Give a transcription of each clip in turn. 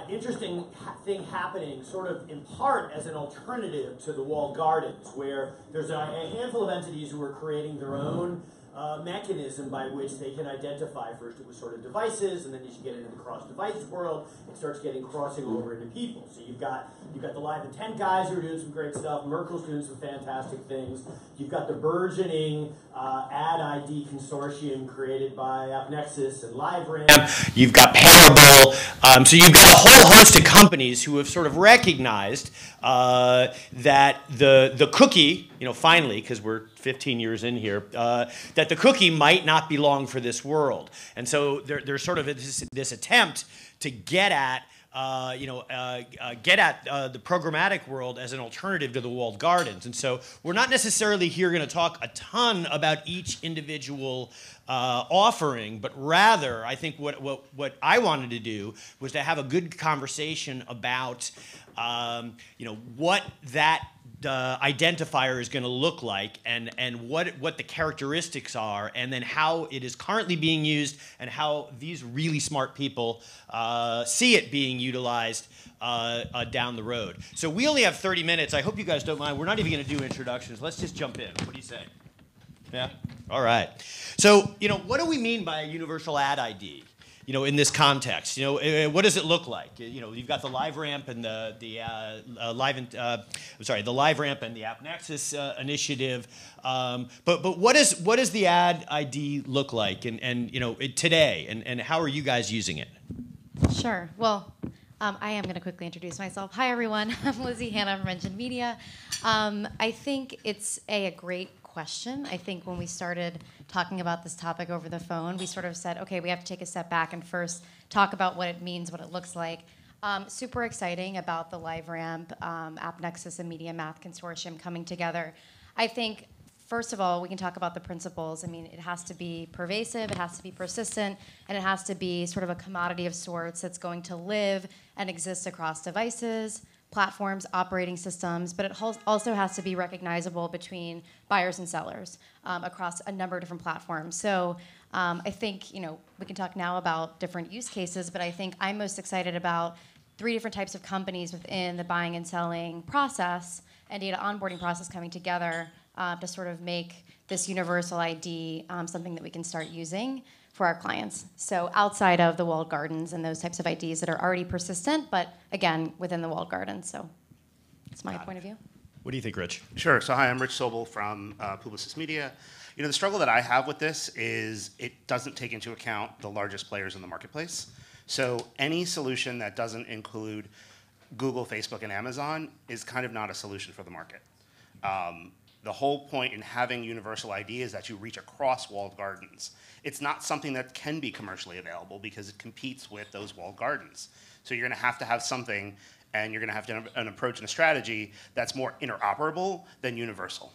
Interesting thing happening sort of in part as an alternative to the walled gardens, where there's a handful of entities who are creating their own mechanism by which they can identify. First it was sort of devices, and then as you get into the cross-device world, it starts getting crossing over into people. So you've got the live intent guys who are doing some great stuff. Merkel's doing some fantastic things. You've got the burgeoning ad ID consortium created by AppNexus and LiveRamp. You've got Parable. So you've got a whole host of companies who have sort of recognized that the cookie, finally, because we're 15 years in here, that the cookie might not be long for this world. And so there's sort of this attempt to get at the programmatic world as an alternative to the walled gardens. And so we're not necessarily here going to talk a ton about each individual offering, but rather I think what I wanted to do was to have a good conversation about what that identifier is going to look like, and what the characteristics are, and then how it is currently being used, and how these really smart people see it being utilized down the road. So we only have 30 minutes. I hope you guys don't mind. We're not even going to do introductions. Let's just jump in. What do you say? Yeah? All right. So, what do we mean by a universal ad ID? In this context, what does it look like? You've got the LiveRamp and the LiveRamp and the AppNexus initiative. But what does the ad ID look like, and today, and how are you guys using it? Sure. Well, I am going to quickly introduce myself. Hi, everyone. I'm Lizzie Hanna from Engine Media. I think it's a great question. I think when we started talking about this topic over the phone, we sort of said, okay, we have to take a step back and first talk about what it means, what it looks like. Super exciting about the LiveRamp, AppNexus, and Media Math Consortium coming together. I think, first of all, we can talk about the principles. I mean, it has to be pervasive, it has to be persistent, and it has to be sort of a commodity of sorts that's going to live and exist across devices, platforms, operating systems, but it also has to be recognizable between buyers and sellers across a number of different platforms. So I think, we can talk now about different use cases, but I think I'm most excited about 3 different types of companies within the buying and selling process and data onboarding process coming together to sort of make this universal ID something that we can start using for our clients. So outside of the walled gardens and those types of IDs that are already persistent, but again, within the walled gardens. So that's my point of view. What do you think, Rich? Sure. So hi, I'm Rich Sobel from Publicis Media. The struggle that I have with this is it doesn't take into account the largest players in the marketplace. So any solution that doesn't include Google, Facebook, and Amazon is kind of not a solution for the market. The whole point in having universal ID is that you reach across walled gardens. It's not something that can be commercially available because it competes with those walled gardens. So you're going to have something, and you're going to have to have an approach and a strategy that's more interoperable than universal.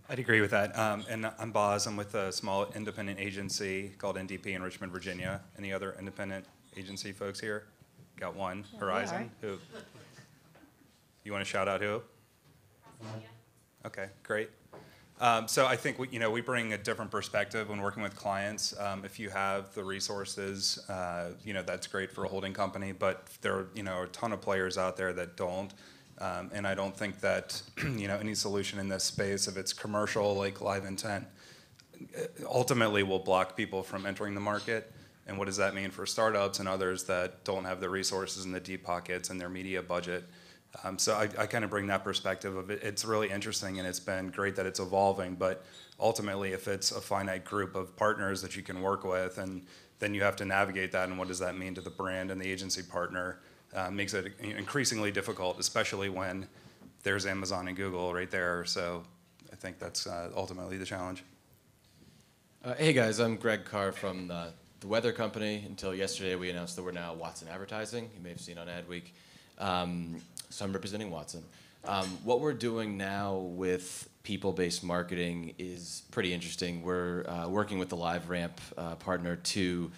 I'd agree with that. And I'm Boz. I'm with a small independent agency called NDP in Richmond, Virginia. Any other independent agency folks here? Got one. Yeah, Horizon. Who? You want to shout out who? Okay, great. So I think we bring a different perspective when working with clients. If you have the resources, that's great for a holding company. But there are a ton of players out there that don't, and I don't think that any solution in this space, if it's commercial like Live Intent, ultimately will block people from entering the market. And what does that mean for startups and others that don't have the resources in the deep pockets and their media budget? So I kind of bring that perspective of it. It's really interesting, and it's been great that it's evolving, but ultimately if it's a finite group of partners that you can work with, and then you have to navigate that, and what does that mean to the brand and the agency partner, makes it increasingly difficult, especially when there's Amazon and Google right there. So I think that's ultimately the challenge. Hey guys, I'm Greg Carr from the Weather Company. Until yesterday we announced that we're now Watson Advertising. You may have seen on Adweek. So I'm representing Watson. What we're doing now with people-based marketing is pretty interesting. We're working with the LiveRamp partner to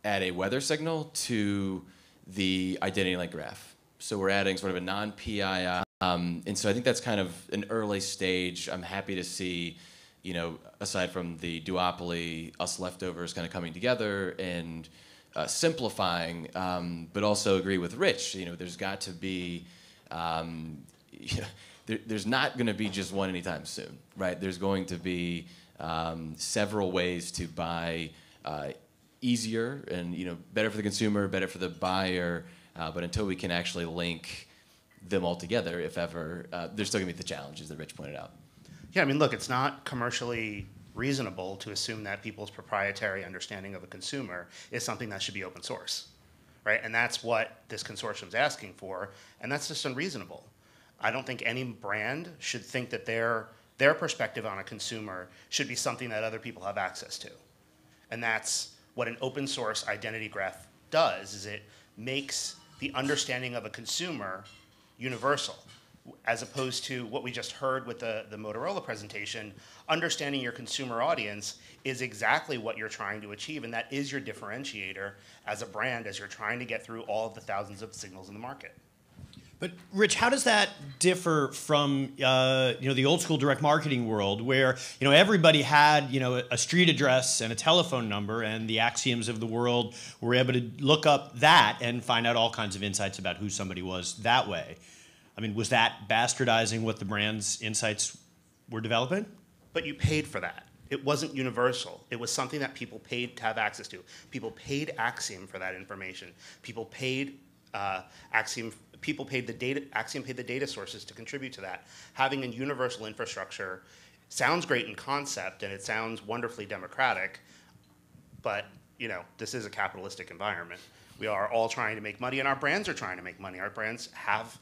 add a weather signal to the identity link graph. So we're adding sort of a non-PII. And so I think that's kind of an early stage. I'm happy to see, aside from the duopoly, us leftovers kind of coming together and simplifying, but also agree with Rich. There's got to be, there's not going to be just one anytime soon, right? There's going to be several ways to buy easier and better for the consumer, better for the buyer. But until we can actually link them all together, if ever, there's still going to be the challenges that Rich pointed out. Yeah, I mean, look, it's not commercially reasonable to assume that people's proprietary understanding of a consumer is something that should be open source, right? And that's what this consortium is asking for, and that's just unreasonable. I don't think any brand should think that their perspective on a consumer should be something that other people have access to. And that's what an open source identity graph does, is it makes the understanding of a consumer universal, as opposed to what we just heard with the Motorola presentation. Understanding your consumer audience is exactly what you're trying to achieve, and that is your differentiator as a brand as you're trying to get through all of the thousands of signals in the market. But Rich, how does that differ from the old school direct marketing world, where everybody had a street address and a telephone number, and the Axioms of the world were able to look up that and find out all kinds of insights about who somebody was that way? I mean, was that bastardizing what the brand's insights were developing? But you paid for that. It wasn't universal. It was something that people paid to have access to. People paid Axiom for that information. People paid Axiom. People paid the data. Axiom paid the data sources to contribute to that. Having a universal infrastructure sounds great in concept, and it sounds wonderfully democratic. But this is a capitalistic environment. We are all trying to make money, and our brands are trying to make money. Our brands have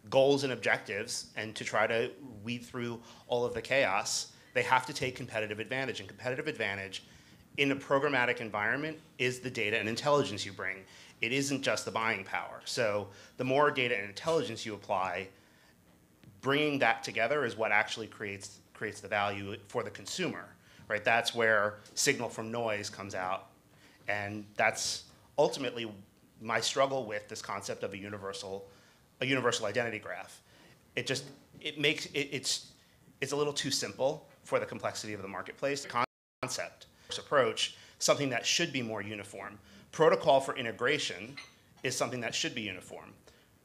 goals and objectives, and to try to weed through all of the chaos, they have to take competitive advantage. And competitive advantage in a programmatic environment is the data and intelligence you bring. It isn't just the buying power. So the more data and intelligence you apply, bringing that together is what actually creates the value for the consumer, right? That's where signal from noise comes out, and that's ultimately my struggle with this concept of a universal identity graph. It's a little too simple for the complexity of the marketplace. Concept, approach, something that should be more uniform. Protocol for integration is something that should be uniform.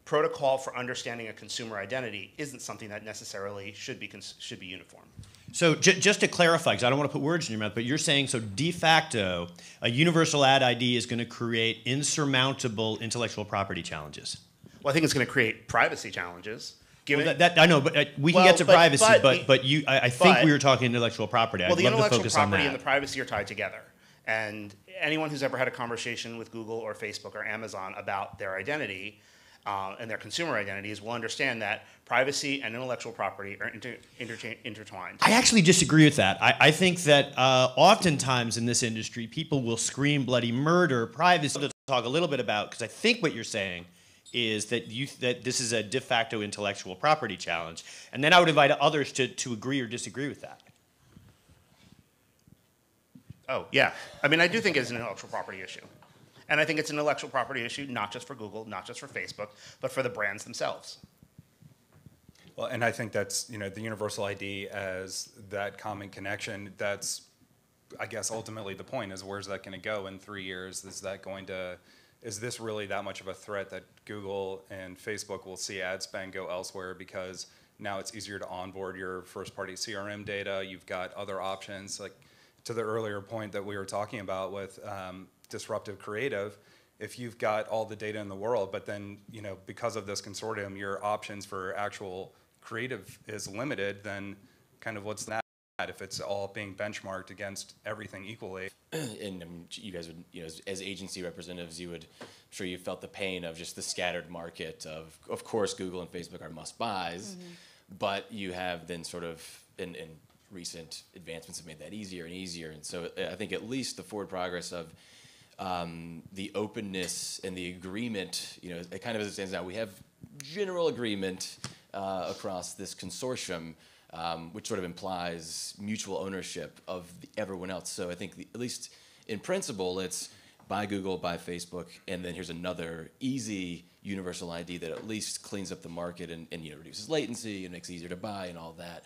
Protocol for understanding a consumer identity isn't something that necessarily should be uniform. So just to clarify, because I don't want to put words in your mouth, but you're saying, so de facto, a universal ad ID is going to create insurmountable intellectual property challenges. Well, I think it's going to create privacy challenges. Well, that I know, but we can get to privacy. I think we were talking intellectual property. Well, I'd the love to intellectual focus on property that. and the privacy are tied together. And anyone who's ever had a conversation with Google or Facebook or Amazon about their identity and their consumer identities will understand that privacy and intellectual property are intertwined. I actually disagree with that. I think that oftentimes in this industry, people will scream bloody murder, privacy. To talk a little bit about, because I think what you're saying is that this is a de facto intellectual property challenge, and then I would invite others to agree or disagree with that. Oh, yeah. I mean, I do think it's an intellectual property issue. And I think it's an intellectual property issue not just for Google, not just for Facebook, but for the brands themselves. Well, and I think that's, the universal ID as that common connection, that's, I guess, ultimately the point is, where's that going to go in 3 years? Is this really that much of a threat that Google and Facebook will see ad spend go elsewhere because now it's easier to onboard your first-party CRM data? You've got other options, like to the earlier point that we were talking about with disruptive creative. If you've got all the data in the world, but then because of this consortium, your options for actual creative is limited, then kind of what's that if it's all being benchmarked against everything equally? And you guys would, as agency representatives, I'm sure you felt the pain of just the scattered market of course, Google and Facebook are must-buys, but you have then sort of, in recent advancements have made that easier and easier. And so I think at least the forward progress of the openness and the agreement, it kind of as it stands now, we have general agreement across this consortium, which sort of implies mutual ownership of everyone else. So I think at least in principle, it's buy Google, buy Facebook, and then here's another easy universal ID that at least cleans up the market and reduces latency and makes it easier to buy and all that.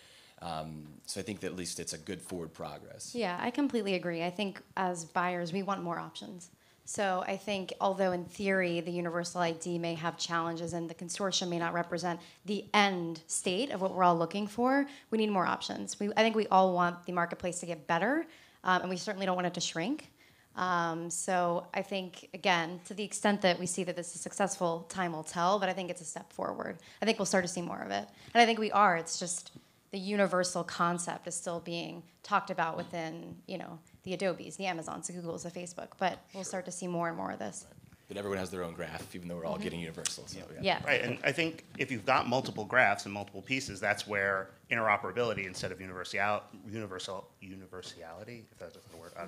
So I think that at least it's a good forward progress. Yeah, I completely agree. I think as buyers, we want more options. So I think, although in theory the universal ID may have challenges and the consortium may not represent the end state of what we're all looking for, we need more options. I think we all want the marketplace to get better, and we certainly don't want it to shrink. So I think, again, to the extent that we see that this is successful, time will tell, but I think it's a step forward. I think we'll start to see more of it. And I think we are. It's just the universal concept is still being talked about within, the Adobes, the Amazons, the Googles, the Facebook, but we'll start to see more and more of this. But everyone has their own graph, even though we're all getting universal. So, Yeah. Right, and I think if you've got multiple graphs and multiple pieces, that's where interoperability instead of universality, if that's a word, I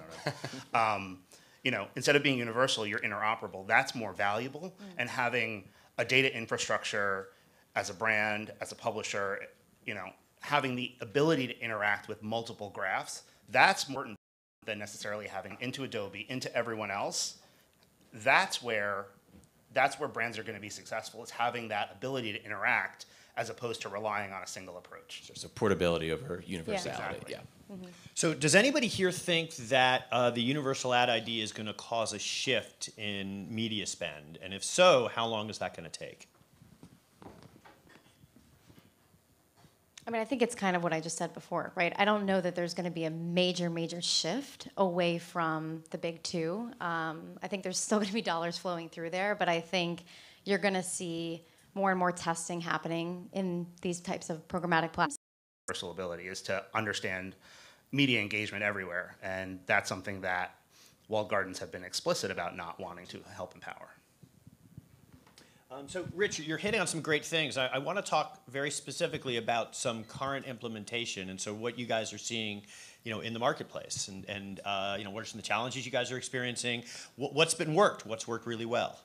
don't know. Instead of being universal, you're interoperable. That's more valuable, and having a data infrastructure as a brand, as a publisher, having the ability to interact with multiple graphs, that's more important than necessarily having into Adobe, into everyone else. That's where brands are going to be successful, is having that ability to interact as opposed to relying on a single approach. so portability over universality. Exactly. Yeah. So does anybody here think that the universal ad ID is going to cause a shift in media spend? And if so, how long is that going to take? I think it's kind of what I just said before, right? I don't know that there's going to be a major, major shift away from the big two. I think there's still going to be dollars flowing through there, but I think you're going to see more and more testing happening in these types of programmatic platforms. Universal ability is to understand media engagement everywhere, and that's something that walled gardens have been explicit about not wanting to help empower. So, Rich, you're hitting on some great things. I want to talk very specifically about some current implementation, and so what you guys are seeing, in the marketplace, and what are some of the challenges you guys are experiencing? What's been worked? What's worked really well?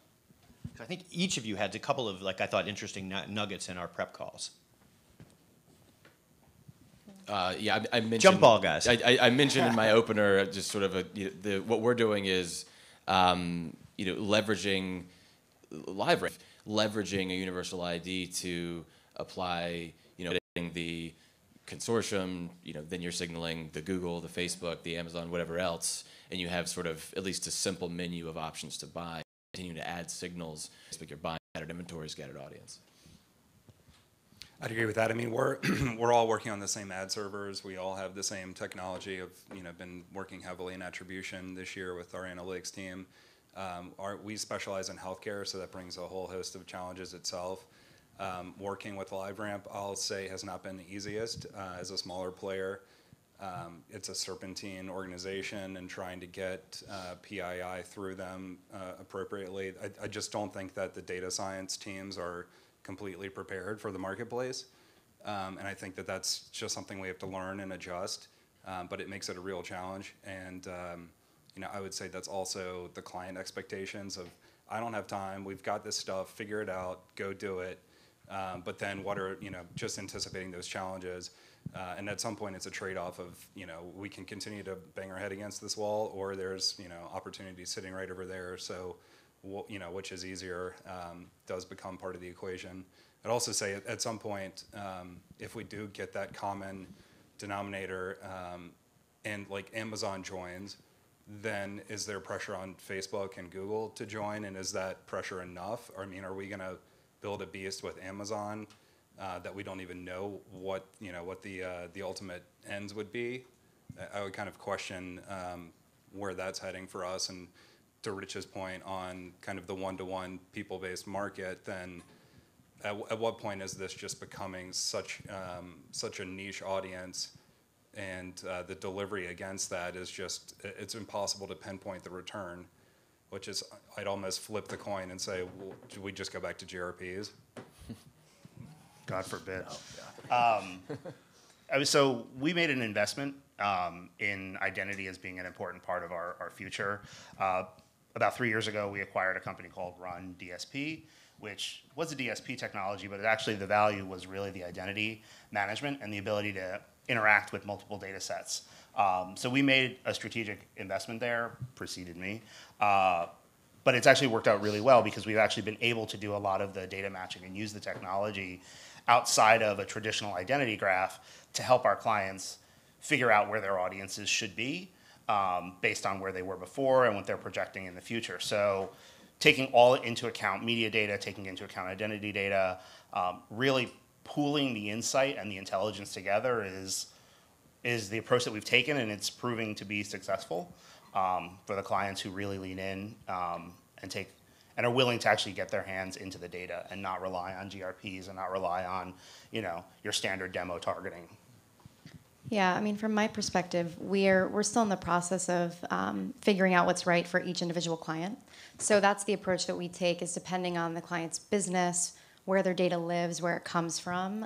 I think each of you had a couple of, I thought, interesting nuggets in our prep calls. I mentioned Jump ball, guys. I mentioned in my opener just sort of what we're doing is leveraging a universal ID to apply, the consortium, then you're signaling the Google, the Facebook, the Amazon, whatever else, and you have sort of at least a simple menu of options to buy. Continue to add signals, but you're buying scattered inventory, scattered audience. I'd agree with that. We're all working on the same ad servers. We all have the same technology. Of been working heavily in attribution this year with our analytics team. We specialize in healthcare, so that brings a whole host of challenges itself. Working with LiveRamp, I'll say, has not been the easiest as a smaller player. It's a serpentine organization, and trying to get PII through them appropriately. I just don't think that the data science teams are completely prepared for the marketplace. And I think that that's just something we have to learn and adjust, but it makes it a real challenge. And I would say that's also the client expectations of, I don't have time, we've got this stuff, figure it out, go do it. But then what are, just anticipating those challenges. And at some point it's a trade-off of, we can continue to bang our head against this wall, or there's, opportunity sitting right over there. So, which is easier, does become part of the equation. I'd also say at some point, if we do get that common denominator and Amazon joins, then is there pressure on Facebook and Google to join, and is that pressure enough? Or, are we going to build a beast with Amazon that we don't even know what the ultimate ends would be? I would kind of question where that's heading for us. And to Rich's point on kind of the one-to-one people-based market, then at what point is this just becoming such a niche audience? And the delivery against that is just, it's impossible to pinpoint the return, which is, I'd almost flip the coin and say, well, should we just go back to GRPs? God forbid. So we made an investment in identity as being an important part of our future. About 3 years ago, we acquired a company called Run DSP, which was a DSP technology, but actually the value was really the identity management and the ability to interact with multiple data sets. So we made a strategic investment there, preceded me. But it's actually worked out really well because we've actually been able to do a lot of the data matching and use the technology outside of a traditional identity graph to help our clients figure out where their audiences should be. based on where they were before and what they're projecting in the future. So taking all into account media data, taking into account identity data, really pooling the insight and the intelligence together is the approach that we've taken, and it's proving to be successful for the clients who really lean in and are willing to actually get their hands into the data and not rely on GRPs and not rely on, your standard demo targeting. Yeah, I mean, from my perspective, we're still in the process of figuring out what's right for each individual client. So that's the approach that we take, is depending on the client's business, where their data lives, where it comes from,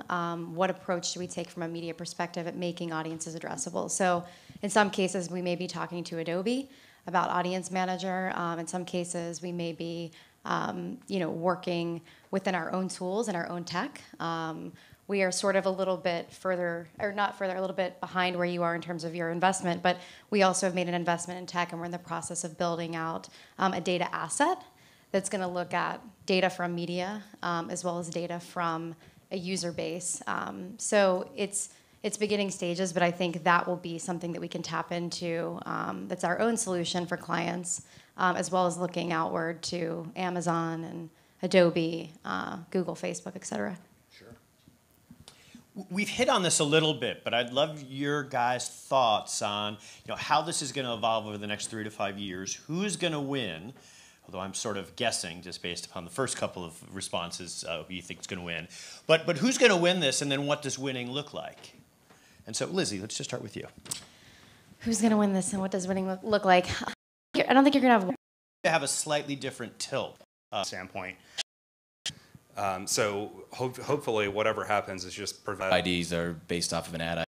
what approach do we take from a media perspective at making audiences addressable. So in some cases, we may be talking to Adobe about Audience Manager. In some cases, we may be working within our own tools and our own tech. We are sort of a little bit further, or not further, a little bit behind where you are in terms of your investment, but we also have made an investment in tech, and we're in the process of building out a data asset that's going to look at data from media as well as data from a user base. So it's beginning stages, but I think that will be something that we can tap into that's our own solution for clients, as well as looking outward to Amazon and Adobe, Google, Facebook, et cetera. We've hit on this a little bit, but I'd love your guys' thoughts on how this is going to evolve over the next 3 to 5 years. Who's going to win? Although I'm sort of guessing, just based upon the first couple of responses, who you think is going to win. But who's going to win this, and then what does winning look like? And so, Lizzie, let's just start with you. Who's going to win this, and what does winning look like? I don't think you're going to have a slightly different tilt standpoint. So hopefully whatever happens is just provide. IDs are based off of an ad